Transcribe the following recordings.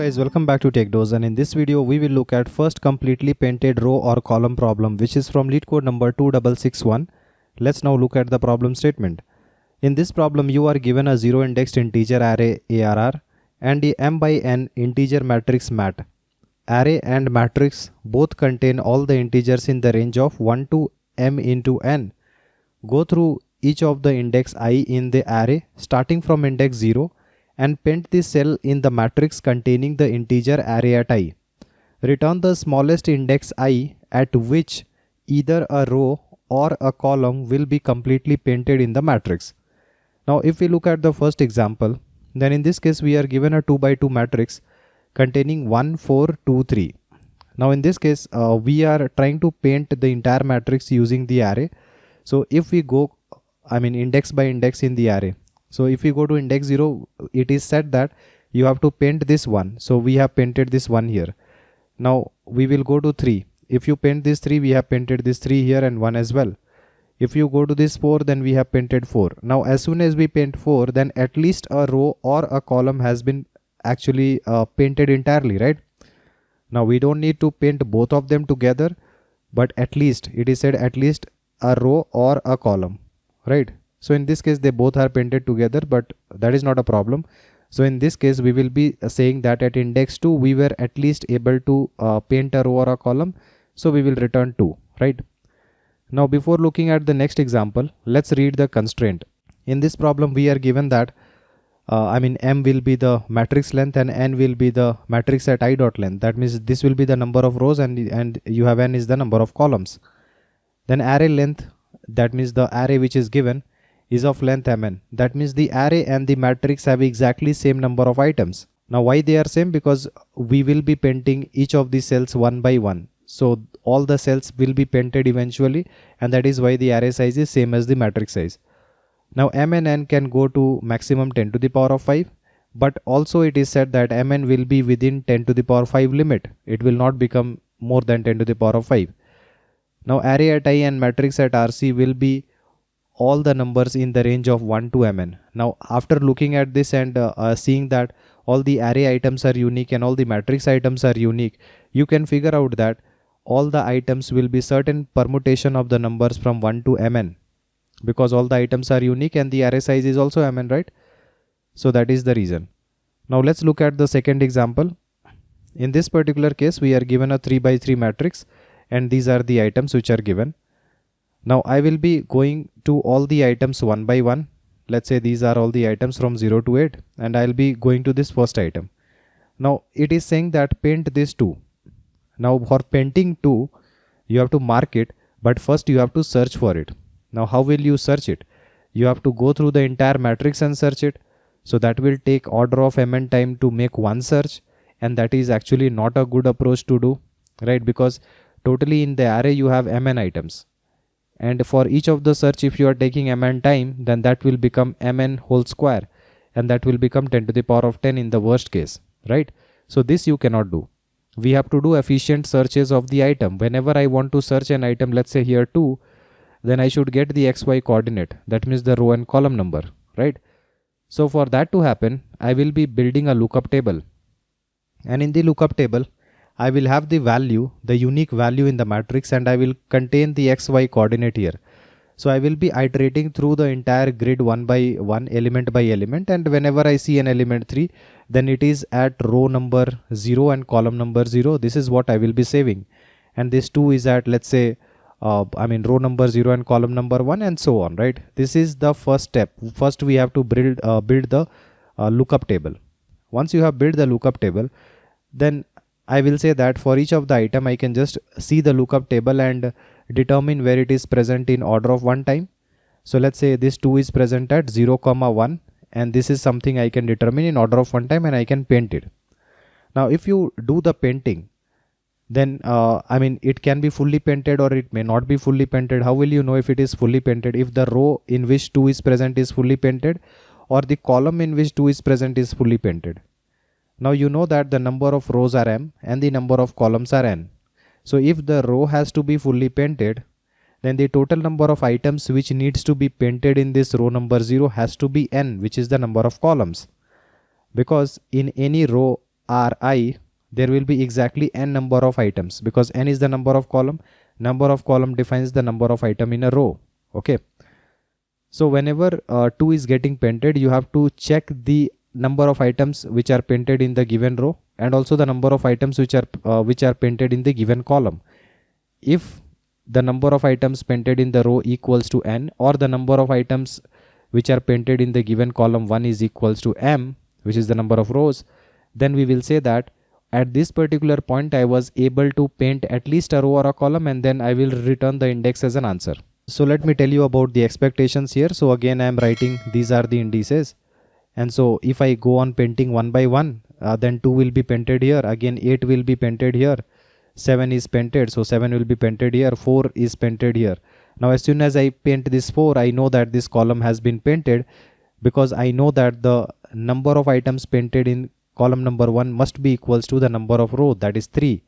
Guys, welcome back to TechDose, and in this video we will look at first completely painted row or column problem, which is from Leetcode number 2661. Let's now look at the problem statement. In this problem you are given a zero indexed integer array ARR and the m by n integer matrix mat. Array and matrix both contain all the integers in the range of 1 to m into n. Go through each of the index I in the array starting from index 0 and paint the cell in the matrix containing the integer array at I. Return the smallest index I at which either a row or a column will be completely painted in the matrix. Now if we look at the first example, then in this case we are given a 2 by 2 matrix containing 1, 4, 2, 3. Now in this case we are trying to paint the entire matrix using the array. So if we go index by index in the array. So if we go to index 0, it is said that you have to paint this one. So we have painted this one here. Now we will go to 3. If you paint this 3, we have painted this 3 here and 1 as well. If you go to this 4, then we have painted 4. Now as soon as we paint 4, then at least a row or a column has been actually painted entirely, right? Now we don't need to paint both of them together, but at least it is said at least a row or a column, right? So in this case they both are painted together, but that is not a problem. So in this case we will be saying that at index 2 we were at least able to paint a row or a column. So we will return 2, right? Now before looking at the next example, let's read the constraint. In this problem we are given that m will be the matrix length and n will be the matrix at I dot length. That means this will be the number of rows and you have n is the number of columns. Then array length, that means the array which is given is of length mn. That means the array and the matrix have exactly same number of items. Now why they are same? Because we will be painting each of the cells one by one. So all the cells will be painted eventually, and that is why the array size is same as the matrix size. Now m and n can go to maximum 10 to the power of 5, but also it is said that mn will be within 10 to the power 5 limit. It will not become more than 10 to the power of 5. Now array at I and matrix at RC will be all the numbers in the range of 1 to mn. Now after looking at this and seeing that all the array items are unique and all the matrix items are unique, you can figure out that all the items will be certain permutation of the numbers from 1 to mn, because all the items are unique and the array size is also mn, right? So that is the reason. Now let's look at the second example. In this particular case we are given a 3 by 3 matrix and these are the items which are given. Now I will be going to all the items one by one. Let's say these are all the items from 0 to 8 and I'll be going to this first item. Now it is saying that paint this 2. Now for painting 2 you have to mark it, but first you have to search for it. Now how will you search it? You have to go through the entire matrix and search it. So that will take order of mn time to make one search, and that is actually not a good approach to do, right? Because totally in the array you have mn items. And for each of the search, if you are taking mn time, then that will become mn whole square, and that will become 10 to the power of 10 in the worst case, right? So this you cannot do. We have to do efficient searches of the item. Whenever I want to search an item, let's say here 2, then I should get the xy coordinate. That means the row and column number, right? So for that to happen, I will be building a lookup table. And in the lookup table, I will have the value, the unique value in the matrix, and I will contain the xy coordinate here. So I will be iterating through the entire grid one by one, element by element, and whenever I see an element 3, then it is at row number 0 and column number 0. This is what I will be saving. And this 2 is at, let's say, row number 0 and column number 1, and so on, right? This is the first step. First we have to build the lookup table. Once you have built the lookup table, then I will say that for each of the item I can just see the lookup table and determine where it is present in order of one time. So let's say this 2 is present at 0, 1, and this is something I can determine in order of one time and I can paint it. Now if you do the painting, then it can be fully painted or it may not be fully painted. How will you know if it is fully painted? If the row in which 2 is present is fully painted, or the column in which 2 is present is fully painted. Now you know that the number of rows are m and the number of columns are n. So if the row has to be fully painted, then the total number of items which needs to be painted in this row number 0 has to be n, which is the number of columns. Because in any row Ri, there will be exactly n number of items, because n is the number of column. Number of column defines the number of item in a row. Okay. So whenever 2 is getting painted, you have to check the number of items which are painted in the given row, and also the number of items which are painted in the given column. If the number of items painted in the row equals to n, or the number of items which are painted in the given column 1 is equals to m, which is the number of rows, then we will say that at this particular point I was able to paint at least a row or a column, and then I will return the index as an answer. So let me tell you about the expectations here. So again I am writing these are the indices, and so if I go on painting one by one, then 2 will be painted here, again 8 will be painted here, 7 is painted, so 7 will be painted here, 4 is painted here. Now as soon as I paint this 4, I know that this column has been painted, because I know that the number of items painted in column number 1 must be equals to the number of row, that is 3.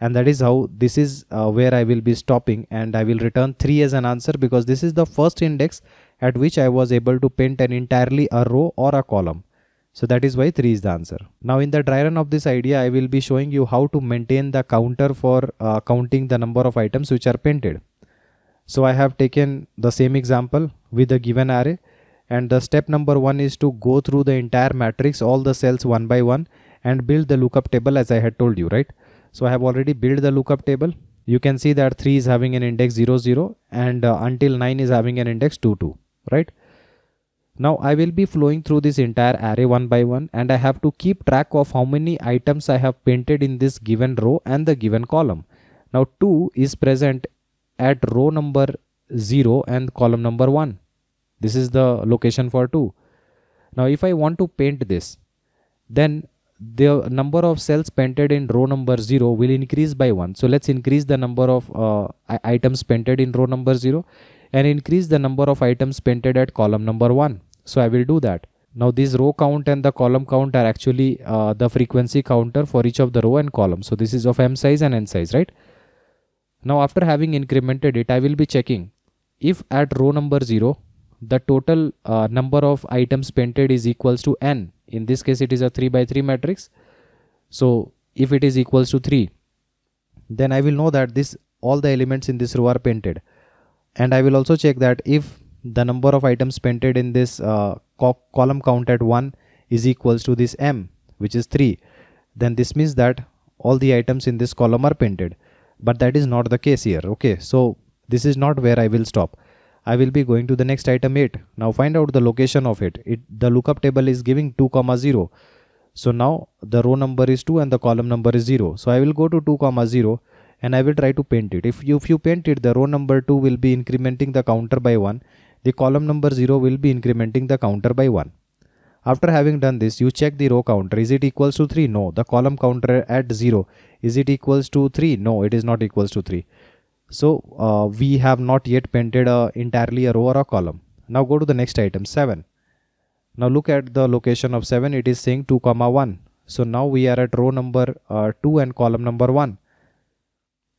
And that is how this is where I will be stopping, and I will return 3 as an answer, because this is the first index at which I was able to paint an entirely a row or a column. So that is why 3 is the answer. Now in the dry run of this idea, I will be showing you how to maintain the counter for counting the number of items which are painted. So I have taken the same example with the given array, and the step number 1 is to go through the entire matrix, all the cells one by one, and build the lookup table as I had told you, right? So I have already built the lookup table. You can see that 3 is having an index 0 0, and until 9 is having an index 2 2, right? Now I will be flowing through this entire array one by one, and I have to keep track of how many items I have painted in this given row and the given column. Now 2 is present at row number 0 and column number 1. This is the location for 2. Now if I want to paint this, then the number of cells painted in row number 0 will increase by 1. So let's increase the number of items painted in row number 0 and increase the number of items painted at column number 1. So I will do that. Now this row count and the column count are actually the frequency counter for each of the row and column. So this is of m size and n size, right? Now after having incremented it, I will be checking if at row number 0 the total number of items painted is equals to n. In this case it is a 3 by 3 matrix. So if it is equals to 3, then I will know that all the elements in this row are painted. And I will also check that if the number of items painted in this column count at 1 is equals to this m, which is 3, then this means that all the items in this column are painted. But that is not the case here. Okay, so this is not where I will stop. I will be going to the next item 8. Now find out the location of it. The lookup table is giving 2 comma 0. So now the row number is 2 and the column number is 0. So I will go to 2 comma 0 and I will try to paint it. If you paint it, the row number 2 will be incrementing the counter by 1. The column number 0 will be incrementing the counter by 1. After having done this, you check the row counter. Is it equals to 3? No. The column counter at 0. Is it equals to 3? No, it is not equals to 3. So we have not yet painted entirely a row or a column. Now go to the next item 7. Now look at the location of 7. It is saying 2 comma 1. So now we are at row number 2 and column number 1.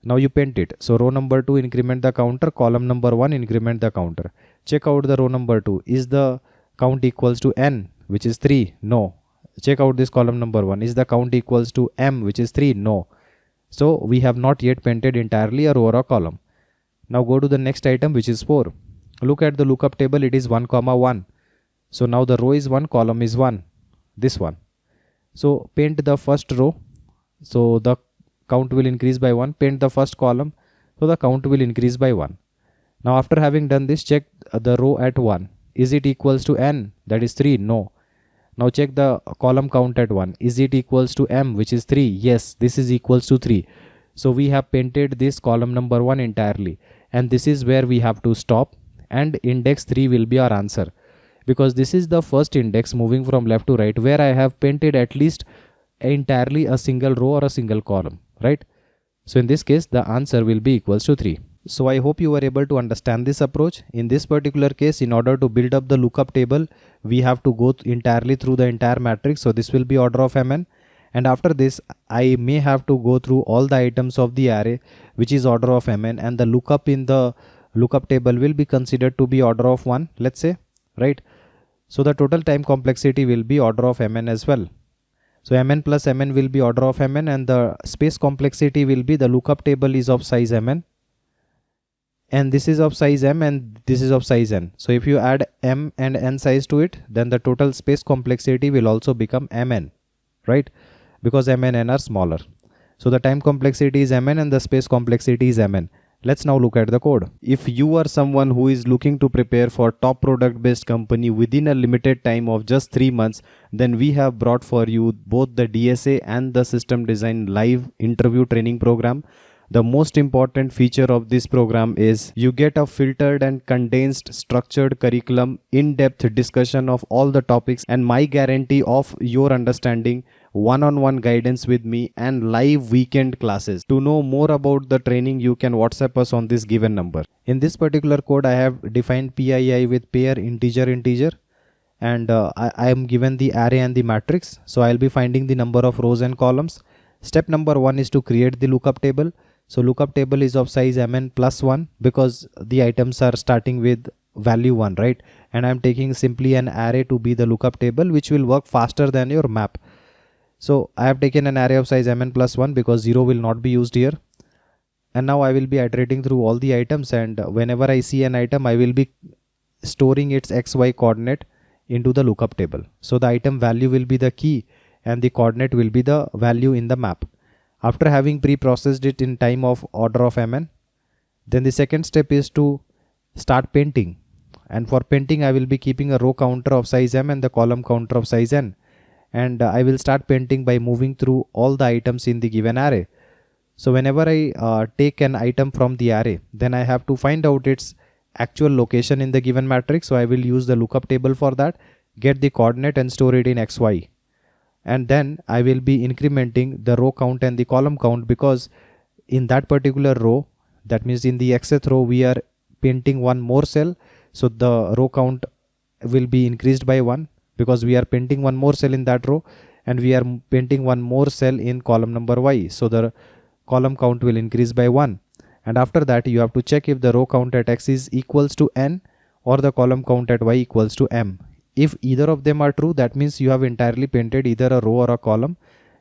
Now you paint it. So row number 2 increment the counter, column number 1 increment the counter. Check out the row number 2. Is the count equals to n, which is 3? No. Check out this column number 1. Is the count equals to m, which is 3? No. So we have not yet painted entirely a row or a column. Now go to the next item, which is 4. Look at the lookup table. It is 1 comma 1. So now the row is 1, column is 1. This one. So paint the first row. So the count will increase by 1. Paint the first column. So the count will increase by 1. Now after having done this, check the row at 1. Is it equals to n? That is 3. No. Now check the column count at 1. Is it equals to m, which is 3? Yes, this is equals to 3. So we have painted this column number 1 entirely. And this is where we have to stop. And index 3 will be our answer. Because this is the first index moving from left to right, where I have painted at least entirely a single row or a single column, right? So in this case, the answer will be equals to 3. So I hope you were able to understand this approach. In this particular case, in order to build up the lookup table, we have to go entirely through the entire matrix. So this will be order of mn. And after this, I may have to go through all the items of the array, which is order of mn. And the lookup in the lookup table will be considered to be order of 1, let's say, right? So the total time complexity will be order of mn as well. So mn plus mn will be order of mn, and the space complexity will be the lookup table is of size mn, and this is of size m, and this is of size n. So if you add m and n size to it, then the total space complexity will also become mn, right? Because m and n are smaller. So the time complexity is mn and the space complexity is mn. Let's now look at the code. If you are someone who is looking to prepare for top product based company within a limited time of just 3 months, then we have brought for you both the DSA and the system design live interview training program. The most important feature of this program is you get a filtered and condensed structured curriculum, in-depth discussion of all the topics, and my guarantee of your understanding, one-on-one guidance with me, and live weekend classes. To know more about the training, you can WhatsApp us on this given number. In this particular code, I have defined PII with pair integer, and I am given the array and the matrix. So I'll be finding the number of rows and columns. Step number 1 is to create the lookup table. So lookup table is of size mn plus 1 because the items are starting with value 1, right? And I'm taking simply an array to be the lookup table, which will work faster than your map. So I have taken an array of size mn plus 1 because 0 will not be used here. And now I will be iterating through all the items, and whenever I see an item, I will be storing its xy coordinate into the lookup table. So the item value will be the key and the coordinate will be the value in the map. After having pre-processed it in time of order of mn, then the second step is to start painting. And for painting, I will be keeping a row counter of size m and the column counter of size n. And I will start painting by moving through all the items in the given array. So whenever I take an item from the array, then I have to find out its actual location in the given matrix. So I will use the lookup table for that, get the coordinate and store it in xy. And then I will be incrementing the row count and the column count, because in that particular row, that means in the xth row, we are painting one more cell. So the row count will be increased by 1 because we are painting one more cell in that row, and we are painting one more cell in column number y. So the column count will increase by 1. And after that, you have to check if the row count at x is equals to n or the column count at y equals to m. If either of them are true, that means you have entirely painted either a row or a column,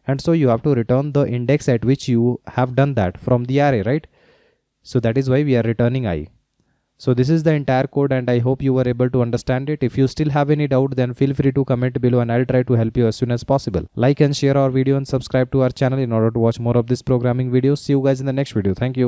and so you have to return the index at which you have done that from the array, right? So that is why we are returning I. So this is the entire code, and I hope you were able to understand it. If you still have any doubt, then feel free to comment below and I'll try to help you as soon as possible. Like and share our video and subscribe to our channel in order to watch more of this programming videos. See you guys in the next video. Thank you.